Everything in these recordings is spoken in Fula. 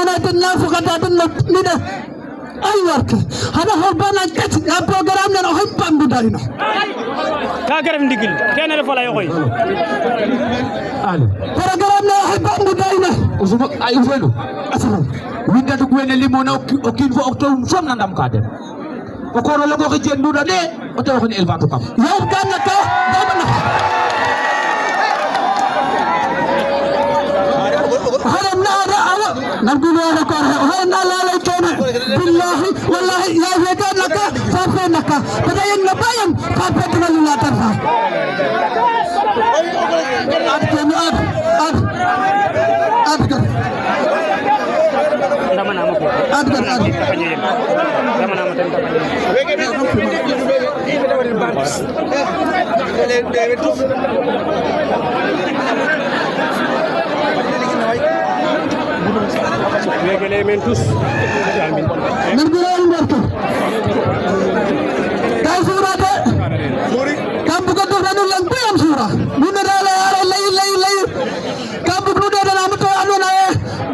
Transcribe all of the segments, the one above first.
na tin na fuka ta tin ni da ay warke hada horbana kat ya program na hoy pambu darina ka garaf ndigil kene la fa lay xoy ali program na hoy pambu darina usuma ay ufelu asal winda to gwene limona okin fo okto som na ndam ka dem o ko ro logo ke jendu da de o to ko ni elva to kam yow kan na ka dama na hada na ada awa nabdu wa ko hada na la la tona billahi wallahi ya hada naka fa fa naka padayen na bayam fa fa na la tarfa ad kan ad dama na ma ko ad dama na ma tan elementos nanggulan barko kay surate kambu ko do ranu lang payam sura minerala ara lay kambu ko do dana mo to anu na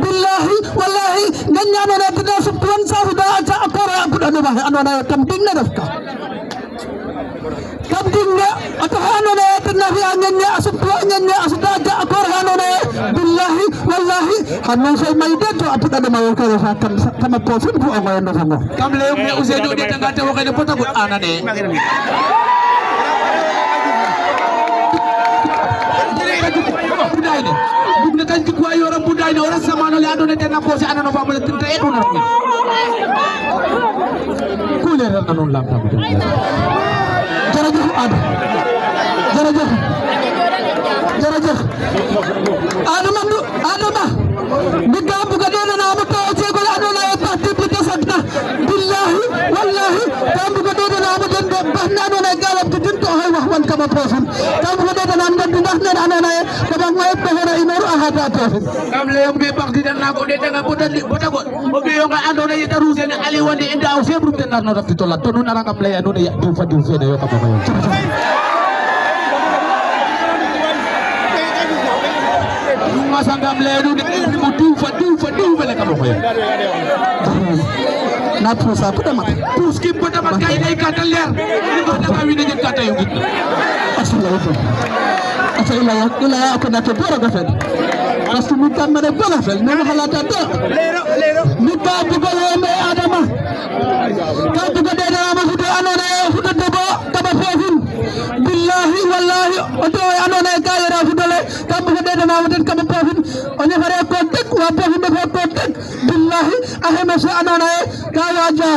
billahi wallahi nganyano na tida subhan sa da acha akora ko anu ba anu na kamting na dafka kamting na ato anu na tida fi anganya asubanya asuda acha akora anu na billahi wallahi hanan say may deto apud ada mayo ko sa sama posin ko ako yando sango kam le me usedo de tanga te wakene pota ko anane budayne dubne kan ci ko yoram budayne ora samano le adone te na posi anano ba mala tinta edo na ko le ran non lam tam jarajah adama bidda buka dona na mo to ce ko anu na ta tipita sakna billahi wallahi tam buka dona na mo den bahna no na galab tin to hay wax wan kama profil tam buka dona na ndon ndax ne anu na ko bang may ko hera inoru ahata profil kam le be bak di dan na ko de tanga bota ko o be yo nga ando na yeta ruse ne ali wonde inda o febru ten na no rafti to la to no na kam le ando na ya du fa du fe de yo ka ba yo masangam ledu de du bele kamo khoya na pusa pada mat pus ki pada mat kay day katal leer ni do da wi ne kata yo git asala ya ko na to bora gafel rasul mutam mare bora fel ne halata to lero muta bugo me adama ka bugo de na ma fude anone fude debo kaba fofin billahi wallahi oto anone ka yara fudole ka bugo de na waden kaba fofin onye fare ko tek wa fofin de ko tek billahi ahema sa anone ka yaja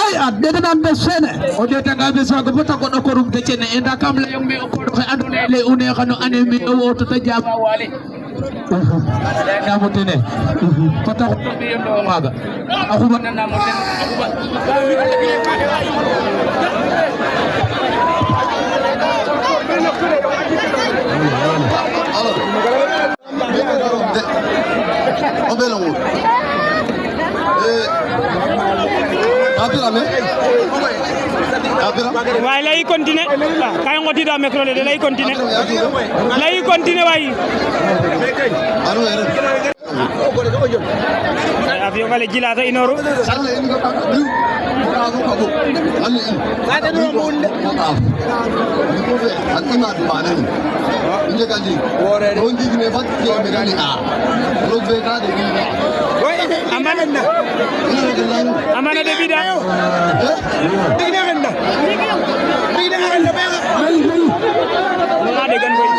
ay adde na besene o de tanga be so ko bota ko do ko rum de cene enda kam la yong me ko do andone le une xano ane mi o to ta jaba wale na mo tene pata ko be yondo maga akuba na mo ten way lay continuer kay ngoti da micro le lay continuer way avion wala jilata inoru amana de bida de gan boy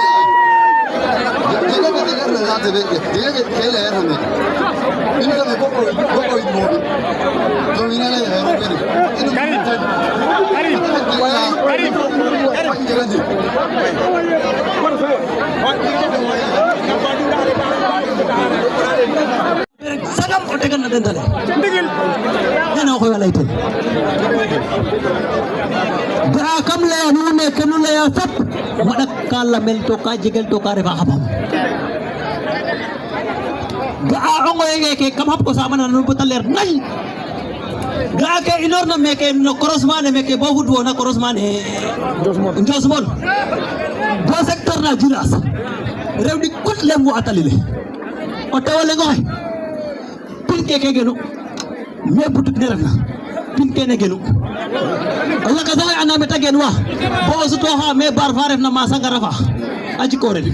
sagam o tegan na den dale ndigil nena ko wala ite dara kam le nu ne kanu le ya sap wadak kala mel to ka jigel to ka refa xabam ga ongo yenge ke kam hap ko sama na nu butal leer nañ ga ke inor na meke no crossman meke bo hudwo na crossman e Josmon do secteur na Djilas rew di kot lem wo atalile o tawale ngoy pin keke genu me butut ne refna pin kene genu Allah ka sawe ana meta gen wa bo su to ha me bar fa refna ma sanga rafa aji ko ren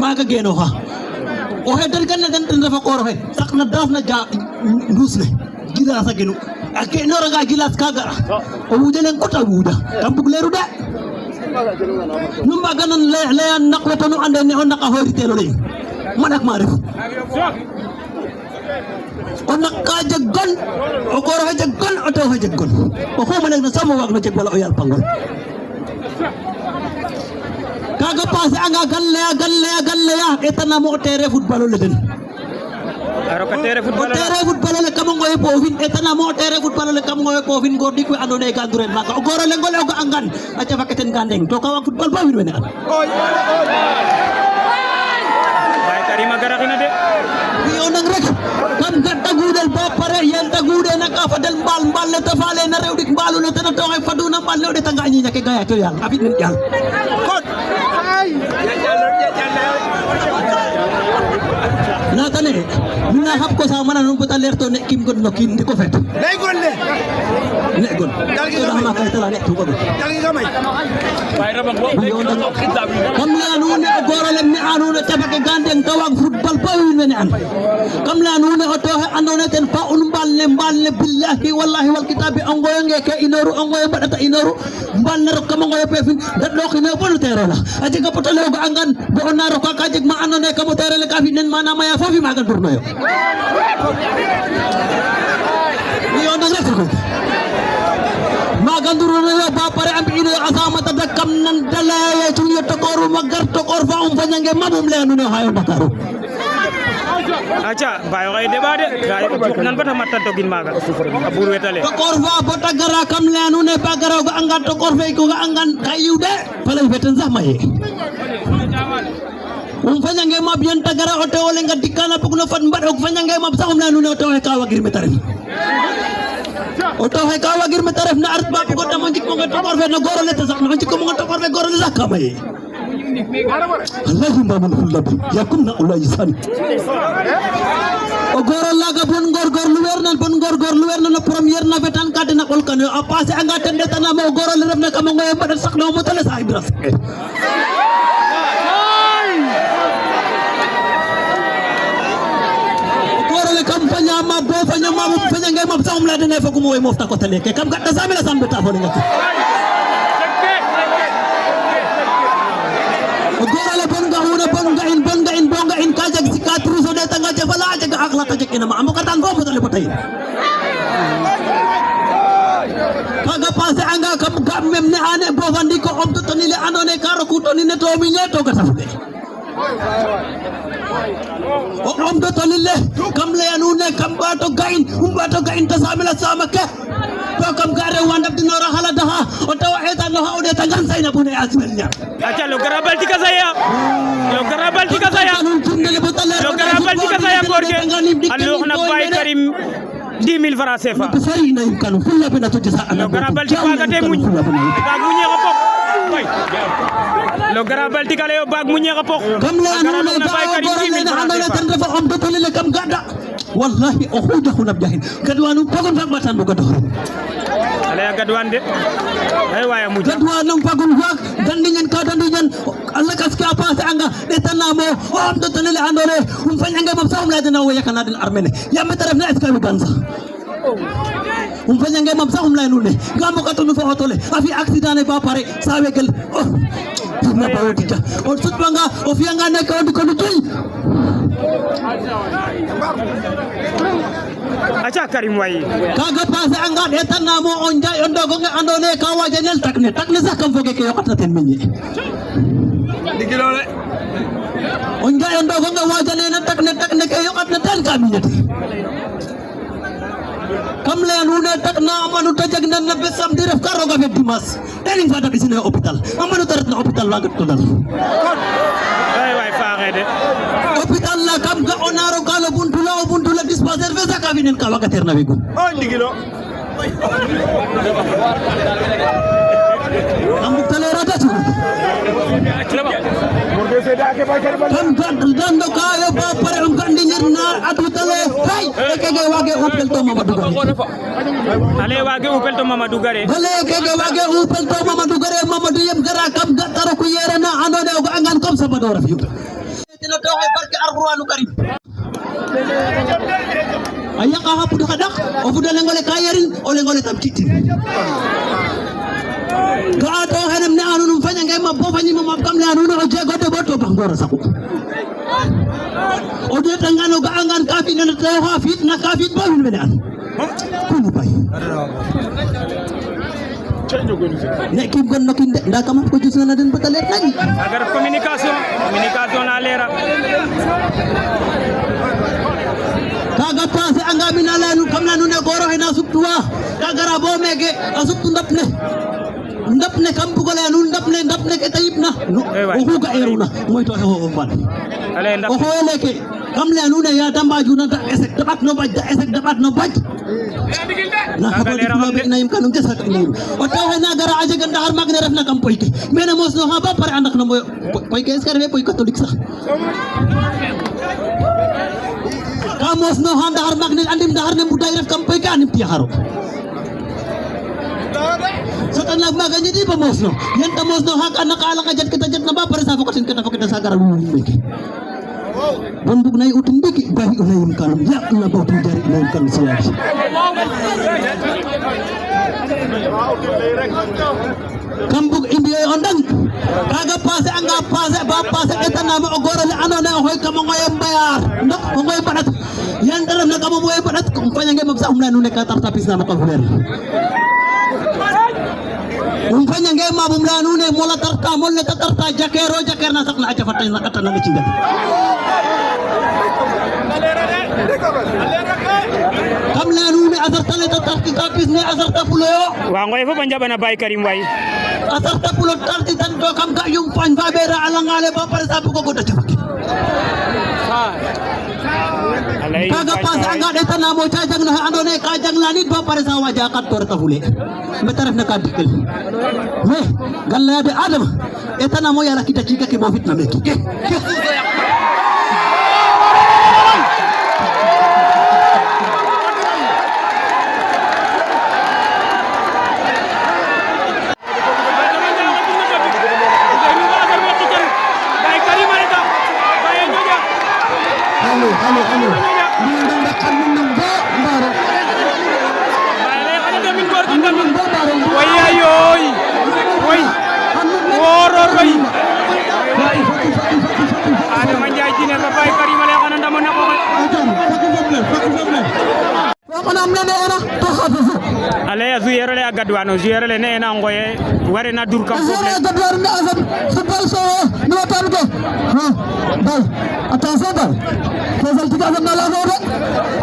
maga geno ha o he dal kan den dafa ko rohe sakna dafna ja ndusne gila sa genu ake nora ga gilas kaga o wudelen ko ta wuda tam bug leru da numba ganan le naqwata nu ande ne on naqa hori telo le manak ma ref on naqa jaggon o goro ha jaggon o to ha jaggon o ko manak na sama wag na jeg wala o yal pangol kaga passé anga galle ya etana mo tere football le den aro ka tere football le kam ngoy pofin etana mo tere football le kam ngoy pofin gordi ko andone ka duren maka o goro le ngol o ko angan aca faketen gandeng to kawa football ba win wene an bay karima garakina de yo nang rek kam gatta gudel ba pare yen ta gude na ka fadel mbal le ta fale na rewdik mbalu le tan to ay faduna mbal le de tanga ñi ñake gaya to yal abit min yal kot na tane mina hab ko sa mana no pota lerto ne kim god no kin di ko fet lay gon le gon dalgi ga ma kay tala ne tu ko dalgi ga may bay rabak bo kam la no ne goro le mi anu ne tabake gandeng tawak football ba win ne an kam la no ne oto andone ten fa un mbal le billahi wallahi wal kitabi angoy ngeke inoru angoy badata inoru mbal ne ro kam ngoy pefin dat lo khine bonu tero la aje ga poto le go angan bo onaro ka kajek ma anone kam tere le ka fi nen mana maya fofi magal durno yo yo na rek ko magal durno yo ba pare am ino asama ta kam nan dalaya tu yo to koru magar to kor fa um fanyange mabum le no hayo dakaru acha bayo kay debade gay ko nan bata matta to gin maga abur wetale to kor fa bota gara kam le no ne ba gara go angan to kor fe ko angan kayude pala beten zamaye fanyange mab yen tagara oto wala nga dikana pugno fan mbad ok fanyange mab saxum la nu oto he kawa gir metaref oto he kawa gir metaref na art ba ko tam jikko nga tokor fe no goro le sax na jikko nga tokor fe goro le sax kamay allahumma man hullabi yakunna ulay san o goro laga bon gor lu wer nan no premier na betan kadde na kol kan a passé anga tende tan mo goro le ref na kam ngoy mbad sax no mo tele sax ibras kampanya ma bo fanya ma bo fanya ngay ma saum la dene fogu moy mofta ko tele ke kam gadda samila sambe ta fo ngati gorale bonga in kajak sikatru so de tanga jafala jaga akhlaq jak ina ma amukatan bo tele patay kaga passé anga kam gam mem ne ane bo fandi ko om to tonile andone karo ku tonine to mi nyeto ga tafude o om do tonile kam le anu ne kam bato gain ta samila samake to kam gare wandab dinora hala daha o taw eta no hawde ta gan sayna bune asmenya acha lo garabal tika saya gorge allo na bay karim 10,000 francs CFA sayna kanu fulla bena to jisa lo garabal tika ga te muñ ba muñe ko pok way lo garabal tika le bag muñe ko pok kam la anu ne bay karim 10,000 francs tan dafa om do tonile kam gadda wallahi o xuja xunab jahin gadwanu pagon fak batan bu gador ala gadwan de ay waya muj gadwanu pagon fak dandingen ka dandingen Allah kaska passe anga etanamo o am do tonile andore fanyanga mab sawum la dina wo yakana den armene yambe taraf na eska ganza fanyanga mab sawum la nune gamo ka tonu fa hotole afi accident ne ba pare sa wegel na bawtita o tutbanga o fianga ne ka on ko tuy acha karim way kaga passe anga etanamo on jay on dogo nga andone ka wajanel takne sax kam foge ke yokata ten minni digilole on jay on dogo nga wajane na takne ke yokata ten ka minati kam le nune takna amanu tajag nan na besam diref karoga be dimas tening fata bisine hôpital amanu tarat na hôpital la gat todal ay way faaxe de hôpital la kam ga onaro kala buntula dispensaire fe saka binen ka wagater na wego o digilo Ambuk talera ta dan do kayo ba pare am kandi nyirna atu tale kay kege wage upel to Mamadou Gare ale wage upel to Mamadou Gare ale kege wage upel to Mamadou Gare Mamadou yem gara kam gataro ko yerena andone ko angan kom sabadora fi tino to hay barke alquranu karim aya ka hapu kadak o fudale ngole kayerin o le ngole tam titti Gato hanam na anu fanya ngai mabbo fanyi mo mabkam le anu no jego de boto bangora saku o de tangano ga angan kafi na ta hafit na kafi ba min medan kunu bay nek kim gon nokin da kam ko jusna na den bataler lagi agar communication na lera kaga pase anga minala nu kamna nu ne goro hena subtuwa kagara bo mege asubtu ndapne kam bugale anu ndapne ke tayibna o huga eruna moy to ho ban ale o hole ke kam le anu ne ya tamba juna da esek dabat no baj na ko be na yim kanum te sak ni o taw na gara aje ganda har magne refna kam poyke mena mosno ha ba pare andak no moy poyke eskarbe poy catholique sax kamos no handa har magne andim da har ne muday ref kam poyke anim ti haro setelah maganya di pemosno yang pemosno hak anak ala kajat kita jat naba pada safokatin kita sagar biki bunduk nai utin biki bahi ulayim kalum ya na bautu jari ulayim kalum siwari kambuk India ondang kaga pase anga pase ba pase eta nama ogoro le anona hoy kamo ngoyam bayar ndok ngoy padat yang dalam na kamo ngoy padat kumpanya nge mabsa umla nune katar tapis nama kafuler Umpanya ngai mabum lanu ne mola tarta molle tarta jakero jakerna sakna aja fatay na kata na cinga kam lanu ne azar tale tarti kapis ne azar ta pulo wa ngoy fo banja bana bay Karim way azar ta pulo tarti tan do kam ga yung pan ba bera alangale ba pare sabu ko goda jabaki kaga pas anga deta na mo cajang na andone kajang lanit ba pare sa wajakat tor ta hule betaref na kadikil me galla de adam eta na mo yala kita cika ke mo fitna meki ale ya zuyere le agadwano zuyere le ne na ngoye ware na dur kam fofu gadwar na azab football so no tan ko dal attention dal fasal tika azab na la do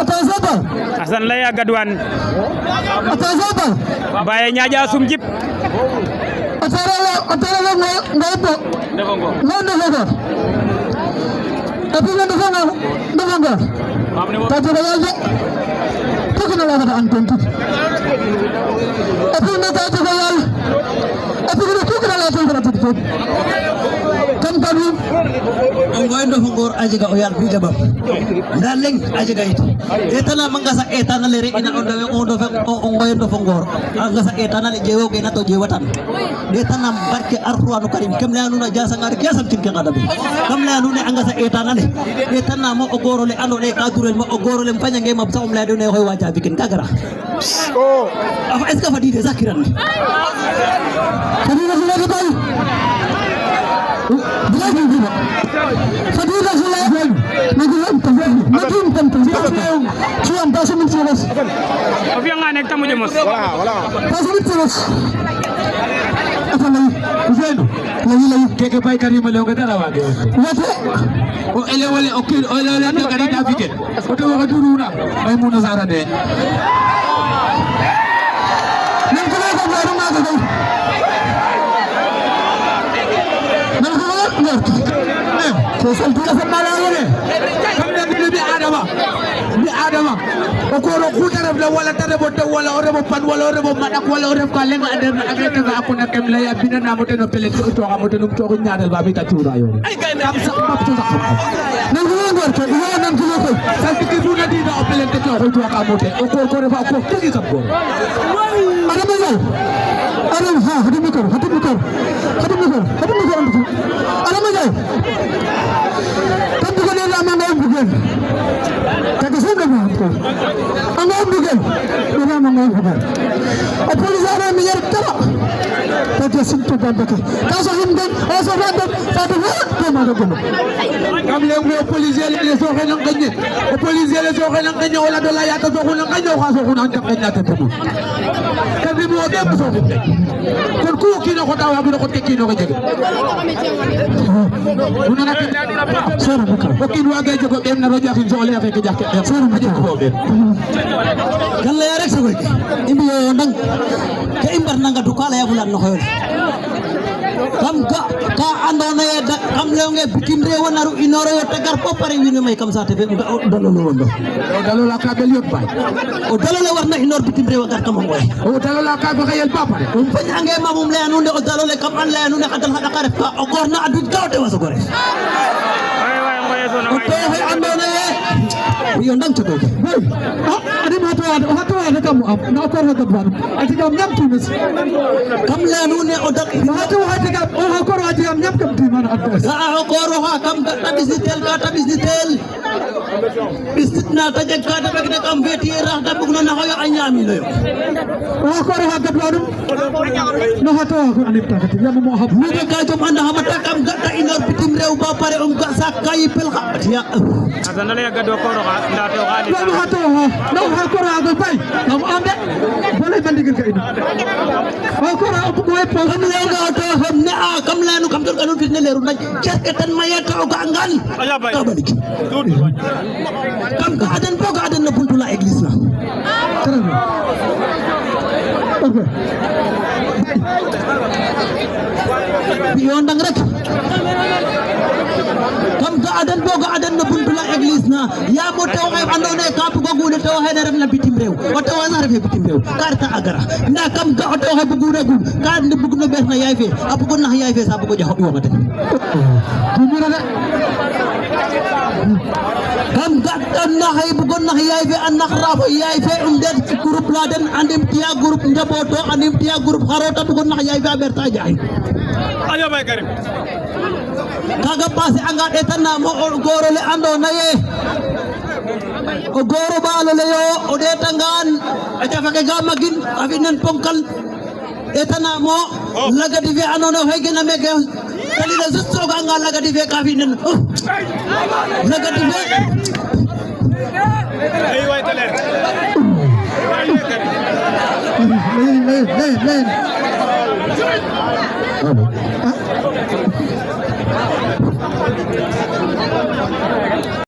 attention dal asan le agadwan attention dal baye nyaaja sum jip atara la ngay po defongo non defongo tapi non defongo tatu da yalde tukuna la da anton tapi non tatu da yal tapi non tukuna la da tatu kan tabi ngoy ndofongor ajiga o yal bi jabam daleng ajiga itu etana mangasa etana lere ina ondo fe o ngoy ndofongor angasa etana le jewo ke na to jewatan etana barke alquranu karim kam la nuna jasa ngar kesam tin ke kadabe kam la nuna angasa etana le etana mo ogoro le ando le kadurel mo ogoro le fanya nge mabsa la do ne hoy waja bikin kagara afa eska fadi de zakiran kadina sula bay Fadila Sulaiman, nagulan tawag, naging tantang. Siyan, taso min silas. Obi ang anek tamu jemos. Wala. Taso min silas. Apa lagi? Usain, lagi. Keke bay Karim le ngada rawage Wate. o ele wale okil o ele wale ngari da fiket o to wa duruna ay mu na sara de Nang kaya ka baru mga kagay. Nang kaya ka. Kusal tika sa malayo ne. kamne bi adama adama o ko ro kuta ref la wala tare bo te wala o rebo pan wala o rebo madak wala o ref ka lenga ader na agete ga akuna kem la ya bina na mo te no pele to to ga mo te no to ñaadal ba bi ta ciura yo kam sax map to sax na ko ngor ko yo nan ko ko sa ti bu na di da o pele te to ko to ka mo te o ko refa ko tegi kam ko adama yo adama ha hadi mi ko adama yo kan ko ne la ma ngam bugen kaka sen dama ko angam bugen dama ma ngam bugen a police ara mi yer tara kaka sen to bambaka kaso himden aso himden sa to ha ma ko kam le mo police le so xena ngani o police le so xena ngani wala do la ya ta so xuna ngani o so xuna ta ngani ta tamu kan bi mo dem so kon ku kino ko tawa bi ko tekino ko jege una na sara baka o kin wa gaje ko dem na ro jaxin so le fe ke jaxke sara ma jeko ko be kan la ya rek so ko imbi yo ndang ke imbar nanga du kala ya bulan no xoyo kam ka andona ye kam lewnge bitim rew naru inoro yo tagar po pare wini may kam sate be dalolo wondo o dalola ka bel yot bay o dalola warna inor bitim rew gar kam ngoy o dalola ka be xeyel ba pare o fañange mamum le anu o dalole kam an le anu ne xadal hada ka ref ka o gorna adut gawte waso gore o to he andona ye yo ndang to doke adi ma to ada kam am na ko ha gabban ati kam nyam tumis kam le anu ne o dak ma to ha ati kam o ha ko ati kam nyam kam timan adres a ko ro ha kam tabis ni tel bisna ta jeg ka ta begna kam veti ra ta bugno na hoyo anyami no yo o ko ro ha gabban no ha to ko anip ta kati yam mo ha mi de ka jom anda ha mata kam gatta inor bitim rew ba pare ga sakay pel ya azana le gado ko ro ha nda to gali no ha to ha no ha ko ra go bay am ambe bolay bandigil ka ina o ko ra ko e po kam le ga to ham ne a kam la nu kam tor kanu fitne leru naj cerke tan maye to ga ngal ka baniki kam ga adan po ga adan na buntu la église la biyo ndang rek kam ga adan bo ga adan na buntu la église na ya mo taw ay andone ka bu gune taw hay na ref na bitim rew o taw na ref bitim rew karta agara nda kam ga taw hay bu gune gu ka ndi bug no bex na yaay fe a bu na yaay fe sa bu ko jax yo ngate tu mira de kam ga na hay bu na yaay fe an nakhra fo yaay fe det groupe la den andim tiya groupe njaboto andim tiya groupe xarota bu na yaay fe berta jaay ayo bay karim kaga passé anga detana mo goro le ando naye o goro balo le yo o detangan aja fake ga magin afinan ponkal etana mo laga dive anono hegena mege tali na zusto ga anga laga dive ka finan laga dive ay way tale len